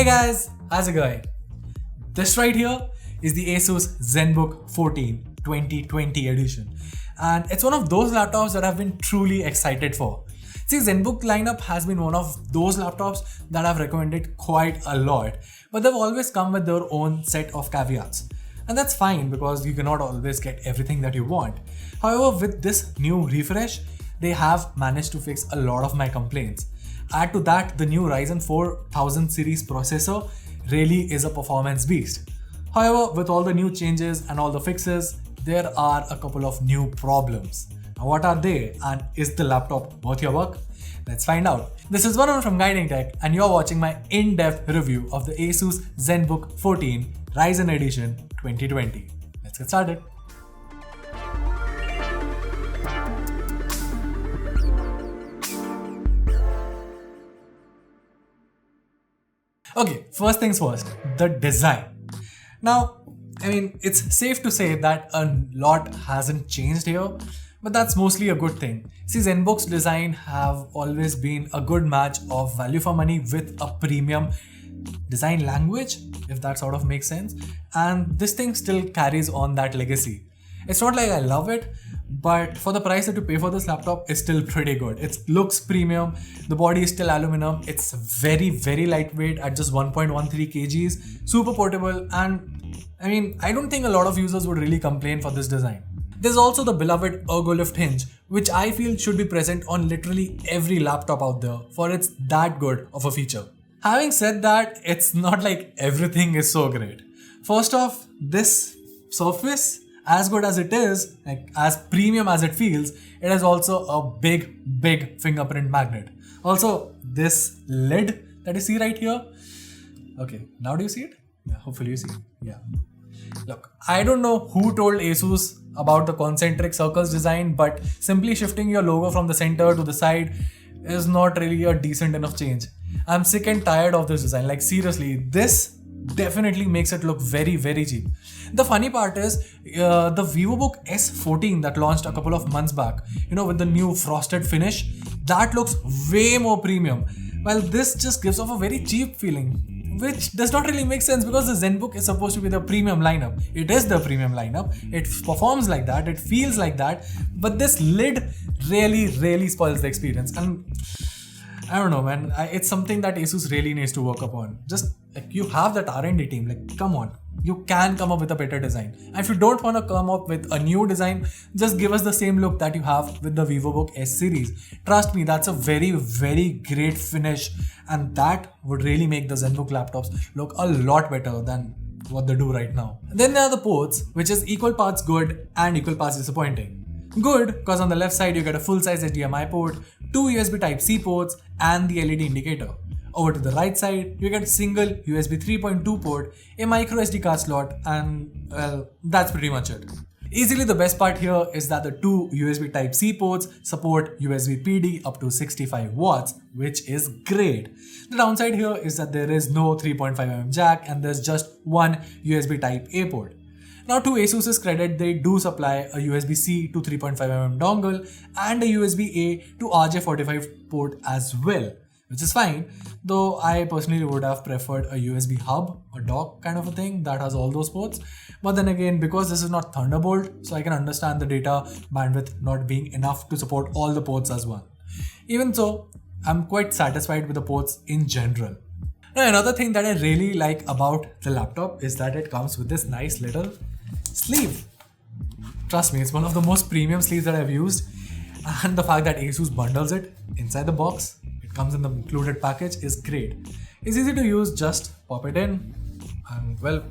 Guys, how's it going? This right here is the Asus ZenBook 14 2020 edition, and it's one of those laptops that I've been truly excited for. See, ZenBook lineup has been one of those laptops that I've recommended quite a lot, but they've always come with their own set of caveats. And that's fine because you cannot always get everything that you want. However, with this new refresh, they have managed to fix a lot of my complaints. Add to that, the new Ryzen 4000 series processor really is a performance beast. However, with all the new changes and all the fixes, there are a couple of new problems. Now, what are they, and is the laptop worth your buck? Let's find out. This is Varun from Guiding Tech, and you're watching my in-depth review of the Asus ZenBook 14 Ryzen Edition 2020. Let's get started. Okay, first things first, the design. Now, it's safe to say that a lot hasn't changed here, but that's mostly a good thing. See, ZenBook's design have always been a good match of value for money with a premium design language, if that sort of makes sense. And this thing still carries on that legacy. It's not like I love it, but for the price that you pay for this laptop, it's still pretty good. It looks premium, the body is still aluminum, it's very lightweight at just 1.13 kgs, super portable, and I don't think a lot of users would really complain for this design. There's also the beloved ErgoLift hinge, which I feel should be present on literally every laptop out there, for it's that good of a feature. Having said that, it's not like everything is so great. First off, this surface, as good as it is, like as premium as it feels, it is also a big fingerprint magnet. Also, this lid that you see right here. Okay, now do you see it? Yeah, hopefully you see it. Yeah. Look, I don't know who told Asus about the concentric circles design, but simply shifting your logo from the center to the side is not really a decent enough change. I'm sick and tired of this design. Like seriously, this definitely makes it look very cheap. The funny part is the VivoBook S14 that launched a couple of months back, with the new frosted finish, that looks way more premium. While this just gives off a very cheap feeling, which does not really make sense because the ZenBook is supposed to be the premium lineup. It is the premium lineup. It performs like that. It feels like that. But this lid really spoils the experience. And I don't know, man. It's something that Asus really needs to work upon. Just like you have that R&D team, like come on. You can come up with a better design. And if you don't want to come up with a new design, just give us the same look that you have with the VivoBook S series. Trust me, that's a very great finish, and that would really make the ZenBook laptops look a lot better than what they do right now. Then there are the ports, which is equal parts good and equal parts disappointing. Good, because on the left side you get a full-size HDMI port, 2 USB Type-C ports, and the LED indicator. Over to the right side, you get a single USB 3.2 port, a micro SD card slot, and well, that's pretty much it. Easily the best part here is that the 2 USB Type-C ports support USB PD up to 65 watts, which is great. The downside here is that there is no 3.5mm jack and there's just one USB Type-A port. Now, to Asus's credit, they do supply a USB-C to 3.5mm dongle and a USB-A to RJ45 port as well, which is fine, though I personally would have preferred a USB hub, a dock kind of a thing that has all those ports. But then again, because this is not Thunderbolt, so I can understand the data bandwidth not being enough to support all the ports as one. Even so, I'm quite satisfied with the ports in general. Now, another thing that I really like about the laptop is that it comes with this nice little sleeve. Trust me, it's one of the most premium sleeves that I've used, and the fact that Asus bundles it inside the box, it comes in the included package, is great. It's easy to use, just pop it in and well,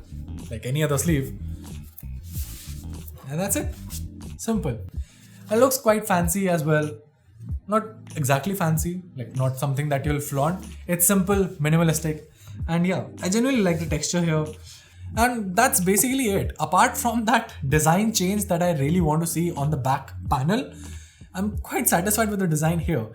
like any other sleeve, and that's it. Simple. It looks quite fancy as well. Not exactly fancy, like not something that you'll flaunt. It's simple, minimalistic, and yeah, I genuinely like the texture here. And that's basically it. Apart from that design change that I really want to see on the back panel, I'm quite satisfied with the design here.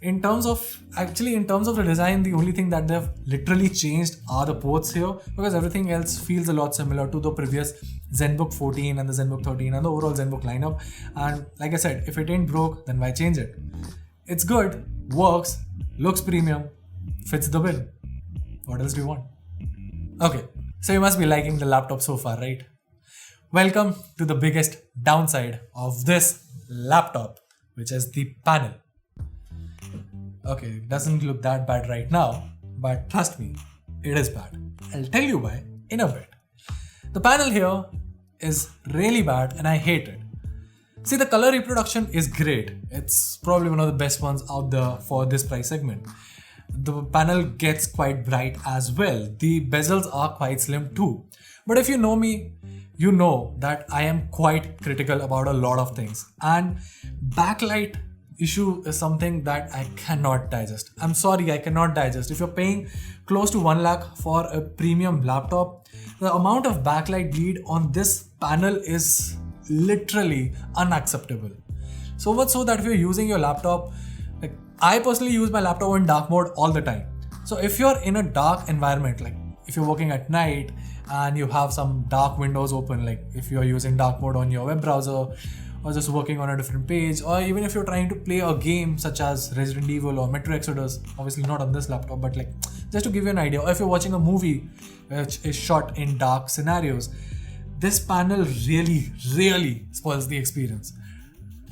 In terms of the design, the only thing that they've literally changed are the ports here, because everything else feels a lot similar to the previous ZenBook 14 and the ZenBook 13 and the overall ZenBook lineup. And like I said, if it ain't broke, then why change it? It's good, works, looks premium, fits the bill. What else do you want? Okay, so you must be liking the laptop so far, right? Welcome to the biggest downside of this laptop, which is the panel. Okay, it doesn't look that bad right now, but trust me, it is bad. I'll tell you why in a bit. The panel here is really bad and I hate it. See, the color reproduction is great. It's probably one of the best ones out there for this price segment. The panel gets quite bright as well. The bezels are quite slim too. But if you know me, you know that I am quite critical about a lot of things. And backlight issue is something that I cannot digest. I'm sorry, I cannot digest. If you're paying close to 1 lakh for a premium laptop, the amount of backlight bleed on this panel is literally unacceptable. So much so that if you're using your laptop, like I personally use my laptop in dark mode all the time. So if you're in a dark environment, like if you're working at night and you have some dark windows open, like if you're using dark mode on your web browser or just working on a different page, or even if you're trying to play a game such as Resident Evil or Metro Exodus, obviously not on this laptop, but like just to give you an idea, or if you're watching a movie which is shot in dark scenarios, this panel really spoils the experience.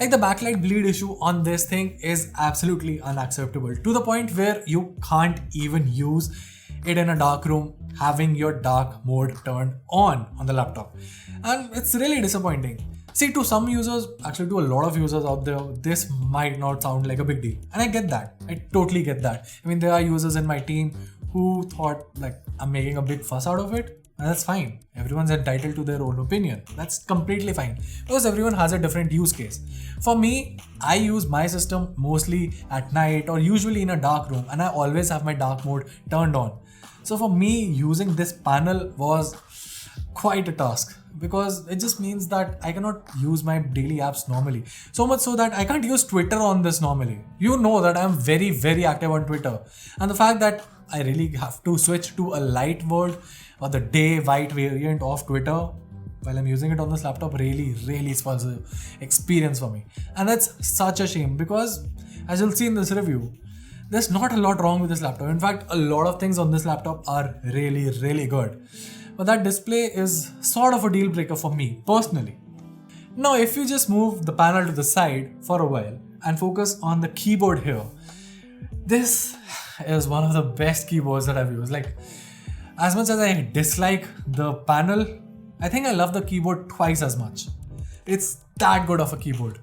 Like the backlight bleed issue on this thing is absolutely unacceptable, to the point where you can't even use it in a dark room having your dark mode turned on the laptop. And it's really disappointing. See, to some users, actually to a lot of users out there, this might not sound like a big deal. And I get that. I totally get that. I mean, there are users in my team who thought like I'm making a big fuss out of it. And that's fine. Everyone's entitled to their own opinion. That's completely fine because everyone has a different use case. For me, I use my system mostly at night or usually in a dark room, and I always have my dark mode turned on. So for me, using this panel was quite a task because it just means that I cannot use my daily apps normally. So much so that I can't use Twitter on this normally. You know that I'm very active on Twitter. And the fact that I really have to switch to a light mode or the day white variant of Twitter while I'm using it on this laptop really spoils the experience for me. And that's such a shame because as you'll see in this review, there's not a lot wrong with this laptop. In fact, a lot of things on this laptop are really good. But that display is sort of a deal breaker for me personally. Now, if you just move the panel to the side for a while and focus on the keyboard here, this is one of the best keyboards that I've used. Like, as much as I dislike the panel, I think I love the keyboard twice as much. It's that good of a keyboard.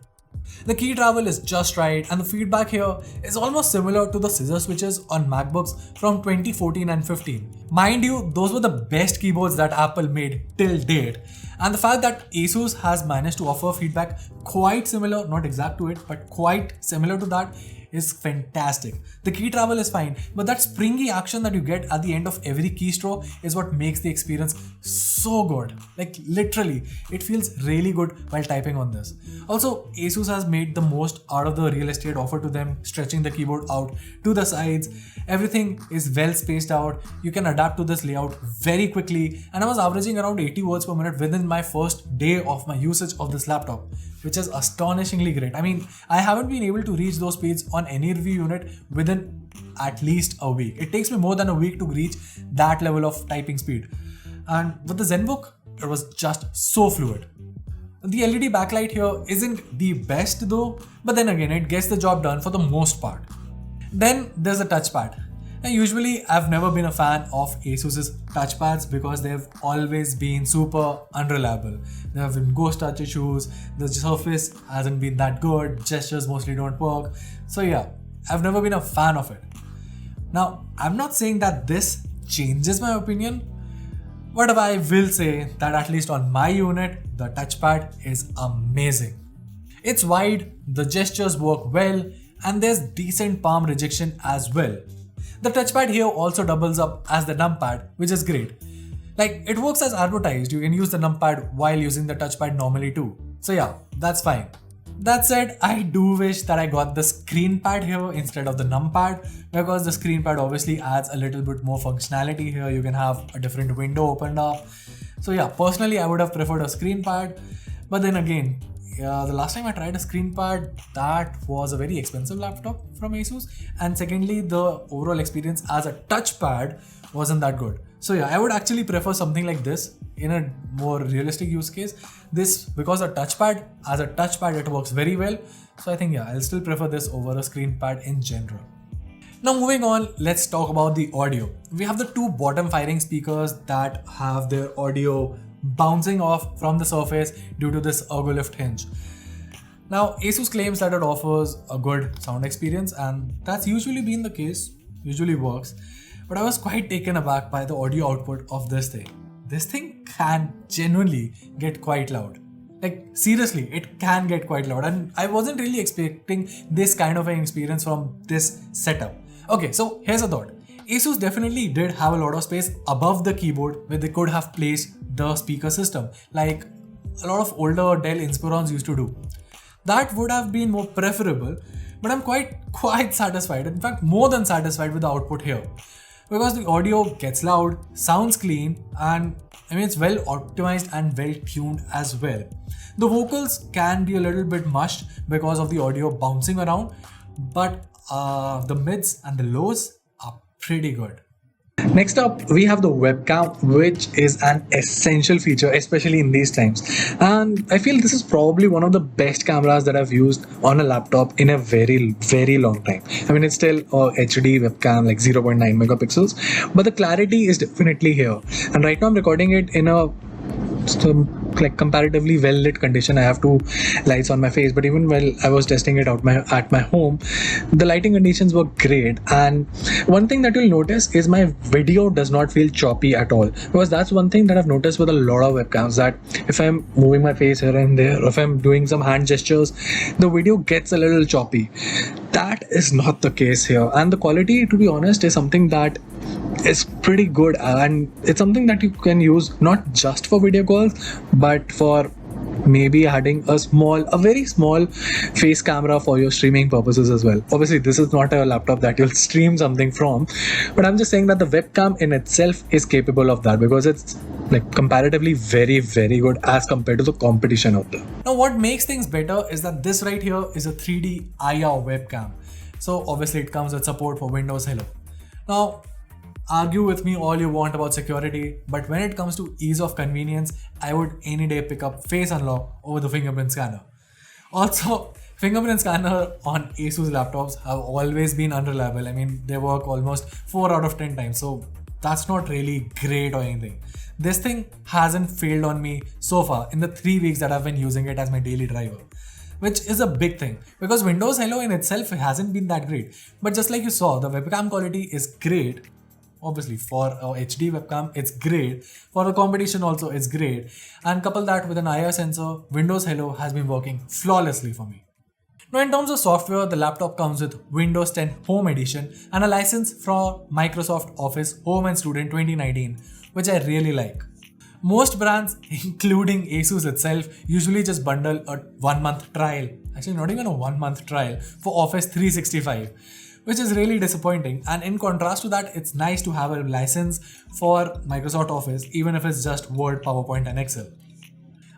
The key travel is just right, and the feedback here is almost similar to the scissor switches on MacBooks from 2014 and 15. Mind you, those were the best keyboards that Apple made till date. And the fact that Asus has managed to offer feedback quite similar, not exact to it, but quite similar to that is fantastic. The key travel is fine, but that springy action that you get at the end of every keystroke is what makes the experience so good. Like literally, it feels really good while typing on this. Also, Asus has made the most out of the real estate offered to them, stretching the keyboard out to the sides. Everything is well spaced out. You can adapt to this layout very quickly, and I was averaging around 80 words per minute within my first day of my usage of this laptop, which is astonishingly great. I mean, I haven't been able to reach those speeds on any review unit within at least a week. It takes me more than a week to reach that level of typing speed. And with the ZenBook, it was just so fluid. The LED backlight here isn't the best though, but then again, it gets the job done for the most part. Then there's the touchpad. Now usually I've never been a fan of Asus's touchpads because they've always been super unreliable. There have been ghost touch issues, the surface hasn't been that good, gestures mostly don't work. So yeah, I've never been a fan of it. Now, I'm not saying that this changes my opinion, but I will say that at least on my unit, the touchpad is amazing. It's wide, the gestures work well, and there's decent palm rejection as well. The touchpad here also doubles up as the numpad, which is great. Like, it works as advertised, you can use the numpad while using the touchpad normally too. So yeah, that's fine. That said, I do wish that I got the screen pad here instead of the numpad, because the screen pad obviously adds a little bit more functionality here. You can have a different window opened up. So yeah, personally I would have preferred a screen pad, but then again, the last time I tried a screen pad, that was a very expensive laptop from Asus, and secondly, the overall experience as a touchpad wasn't that good. So yeah, I would actually prefer something like this in a more realistic use case. This, because as a touchpad, it works very well. So I think, yeah, I'll still prefer this over a screen pad in general. Now moving on, let's talk about the audio. We have the two bottom firing speakers that have their audio bouncing off from the surface due to this ergo-lift hinge. Now, Asus claims that it offers a good sound experience, and that's usually been the case, usually works. But I was quite taken aback by the audio output of this thing. This thing can genuinely get quite loud. Like, seriously, it can get quite loud, and I wasn't really expecting this kind of an experience from this setup. Okay, so here's a thought. Asus definitely did have a lot of space above the keyboard where they could have placed the speaker system, like a lot of older Dell Inspirons used to do. That would have been more preferable, but I'm quite satisfied, in fact more than satisfied with the output here. Because the audio gets loud, sounds clean, and it's well optimized and well tuned as well. The vocals can be a little bit mushed because of the audio bouncing around, but the mids and the lows are pretty good. Next up, we have the webcam, which is an essential feature, especially in these times. And I feel this is probably one of the best cameras that I've used on a laptop in a very, very long time. It's still a HD webcam, like 0.9 megapixels, but the clarity is definitely here. And right now I'm recording it in a comparatively well lit condition. I have two lights on my face, but even while I was testing it out at my home, the lighting conditions were great. And one thing that you'll notice is my video does not feel choppy at all, because that's one thing that I've noticed with a lot of webcams, that if I'm moving my face here and there, or if I'm doing some hand gestures, the video gets a little choppy. That is not the case here, and the quality, to be honest, is something that is pretty good, and it's something that you can use not just for video calls, but for maybe adding a very small face camera for your streaming purposes as well. Obviously, this is not a laptop that you'll stream something from, but I'm just saying that the webcam in itself is capable of that, because it's comparatively very, very good as compared to the competition out there. Now, what makes things better is that this right here is a 3D IR webcam. So obviously it comes with support for Windows Hello. Now, argue with me all you want about security, but when it comes to ease of convenience, I would any day pick up Face Unlock over the fingerprint scanner. Also, fingerprint scanner on Asus laptops have always been unreliable. They work almost 4 out of 10 times, so that's not really great or anything. This thing hasn't failed on me so far in the 3 weeks that I've been using it as my daily driver, which is a big thing, because Windows Hello in itself hasn't been that great. But just like you saw, the webcam quality is great. Obviously, for a HD webcam, it's great. For the competition also, it's great. And couple that with an IR sensor, Windows Hello has been working flawlessly for me. Now, in terms of software, the laptop comes with Windows 10 Home Edition and a license from Microsoft Office Home and Student 2019, which I really like. Most brands, including Asus itself, usually just bundle a 1-month trial. Actually, not even a 1-month trial for Office 365. Which is really disappointing, and in contrast to that, it's nice to have a license for Microsoft Office, even if it's just Word, PowerPoint and Excel.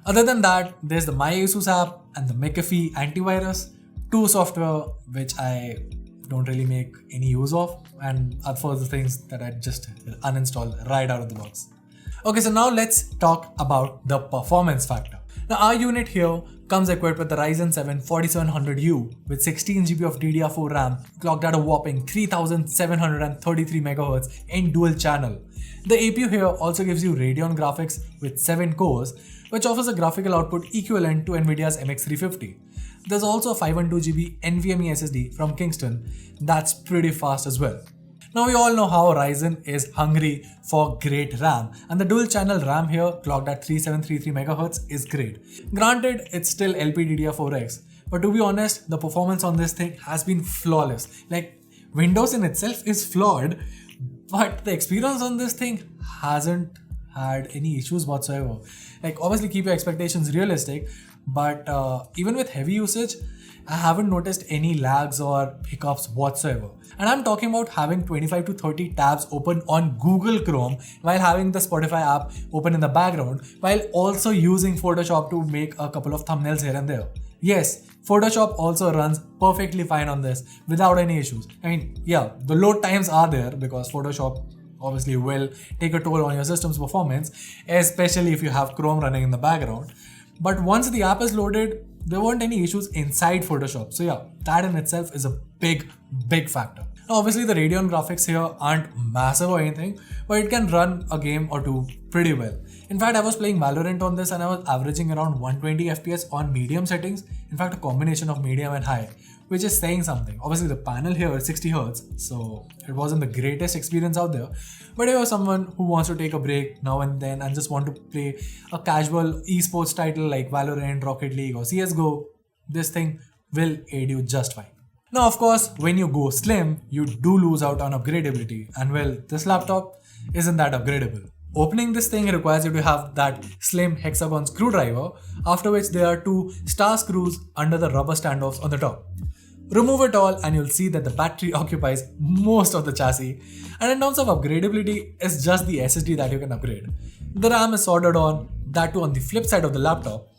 Other than that, there's the My Asus app and the McAfee antivirus, two software which I don't really make any use of, and are for the things that I just uninstall right out of the box. Okay, so now let's talk about the performance factor. Now, our unit here comes equipped with the Ryzen 7 4700U with 16GB of DDR4 RAM, clocked at a whopping 3733 MHz in dual channel. The APU here also gives you Radeon graphics with 7 cores, which offers a graphical output equivalent to Nvidia's MX350. There's also a 512GB NVMe SSD from Kingston that's pretty fast as well. Now, we all know how Ryzen is hungry for great RAM, and the dual channel RAM here, clocked at 3733 MHz, is great. Granted, it's still LPDDR4X, but to be honest, the performance on this thing has been flawless. Windows in itself is flawed, but the experience on this thing hasn't had any issues whatsoever. Obviously keep your expectations realistic, but even with heavy usage, I haven't noticed any lags or hiccups whatsoever. And I'm talking about having 25 to 30 tabs open on Google Chrome while having the Spotify app open in the background, while also using Photoshop to make a couple of thumbnails here and there. Yes, Photoshop also runs perfectly fine on this without any issues. The load times are there because Photoshop obviously will take a toll on your system's performance, especially if you have Chrome running in the background. But once the app is loaded, there weren't any issues inside Photoshop. So yeah, that in itself is a big factor. Now obviously the Radeon graphics here aren't massive or anything, but it can run a game or two pretty well. In fact, I was playing Valorant on this and I was averaging around 120 FPS on medium settings. In fact, a combination of medium and high, which is saying something. Obviously the panel here is 60 Hz, so it wasn't the greatest experience out there. But if you're someone who wants to take a break now and then and just want to play a casual esports title like Valorant, Rocket League or CSGO, this thing will aid you just fine. Now, of course, when you go slim, you do lose out on upgradability, and well, this laptop isn't that upgradable. Opening this thing requires you to have that slim hexagon screwdriver, after which there are two star screws under the rubber standoffs on the top. Remove it all and you'll see that the battery occupies most of the chassis, and in terms of upgradability, it's just the SSD that you can upgrade. The RAM is soldered on, that too on the flip side of the laptop.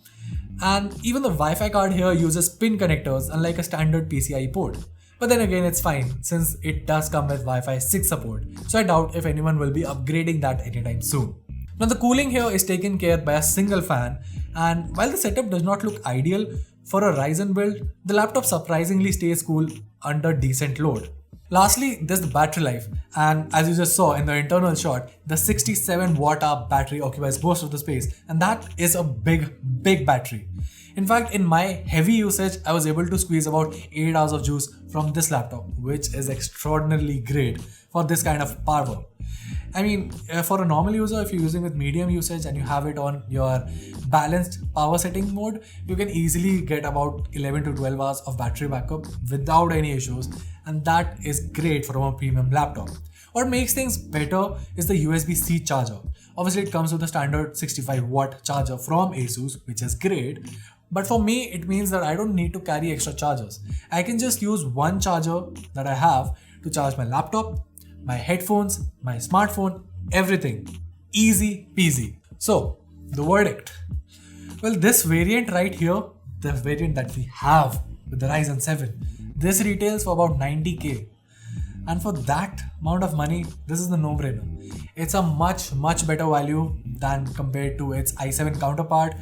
And even the Wi-Fi card here uses pin connectors unlike a standard PCIe port. But then again, it's fine since it does come with Wi-Fi 6 support, so I doubt if anyone will be upgrading that anytime soon. Now the cooling here is taken care by a single fan, and while the setup does not look ideal for a Ryzen build, the laptop surprisingly stays cool under decent load. Lastly, there's the battery life, and as you just saw in the internal shot, the 67 watt-hour battery occupies most of the space, and that is a big battery. In fact, in my heavy usage, I was able to squeeze about 8 hours of juice from this laptop, which is extraordinarily great for this kind of power. I mean, for a normal user, if you're using with medium usage and you have it on your balanced power setting mode, you can easily get about 11 to 12 hours of battery backup without any issues, and that is great for a premium laptop. What makes things better is the USB-C charger. Obviously, it comes with a standard 65 watt charger from ASUS, which is great. But for me, it means that I don't need to carry extra chargers. I can just use one charger that I have to charge my laptop, my headphones, my smartphone, everything. Easy peasy. So, the verdict. Well, this variant right here, the variant that we have with the Ryzen 7, this retails for about 90k. And for that amount of money, this is the no-brainer. It's a much better value than compared to its i7 counterpart,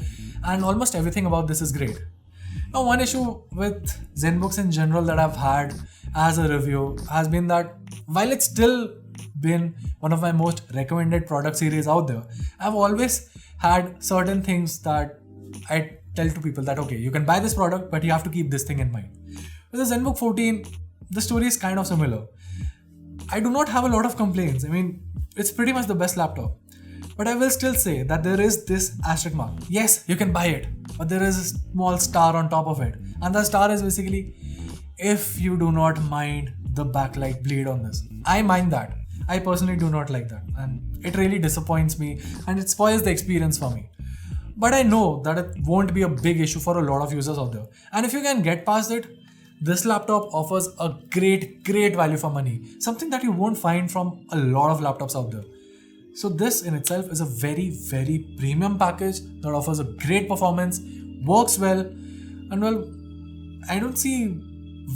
and almost everything about this is great. Now, one issue with ZenBooks in general that I've had as a review has been that while it's still been one of my most recommended product series out there, I've always had certain things that I tell to people that okay, you can buy this product, but you have to keep this thing in mind. With the ZenBook 14, the story is kind of similar. I do not have a lot of complaints. I mean, it's pretty much the best laptop. But I will still say that there is this asterisk mark. Yes, you can buy it, but there is a small star on top of it. And the star is basically, if you do not mind the backlight bleed on this. I mind that. I personally do not like that. And it really disappoints me and it spoils the experience for me. But I know that it won't be a big issue for a lot of users out there. And if you can get past it, this laptop offers a great value for money. Something that you won't find from a lot of laptops out there. So this in itself is a very premium package that offers a great performance, works well, and well, I don't see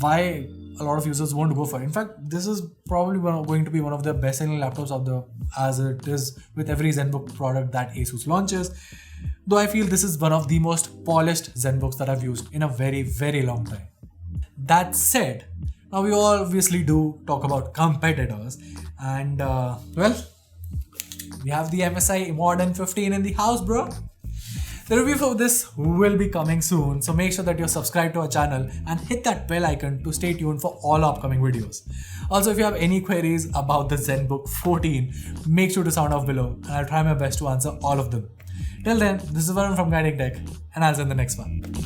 why a lot of users won't go for it. In fact, this is probably going to be one of the best-selling laptops out there, as it is with every ZenBook product that ASUS launches. Though I feel this is one of the most polished ZenBooks that I've used in a very long time. That said, now we obviously do talk about competitors, and well, we have the MSI Immortan 15 in the house, bro. The review for this will be coming soon, so make sure that you're subscribed to our channel and hit that bell icon to stay tuned for all upcoming videos. Also, if you have any queries about the ZenBook 14, make sure to sound off below and I'll try my best to answer all of them. Till then, this is Varun from Guiding Tech, and I'll see you in the next one.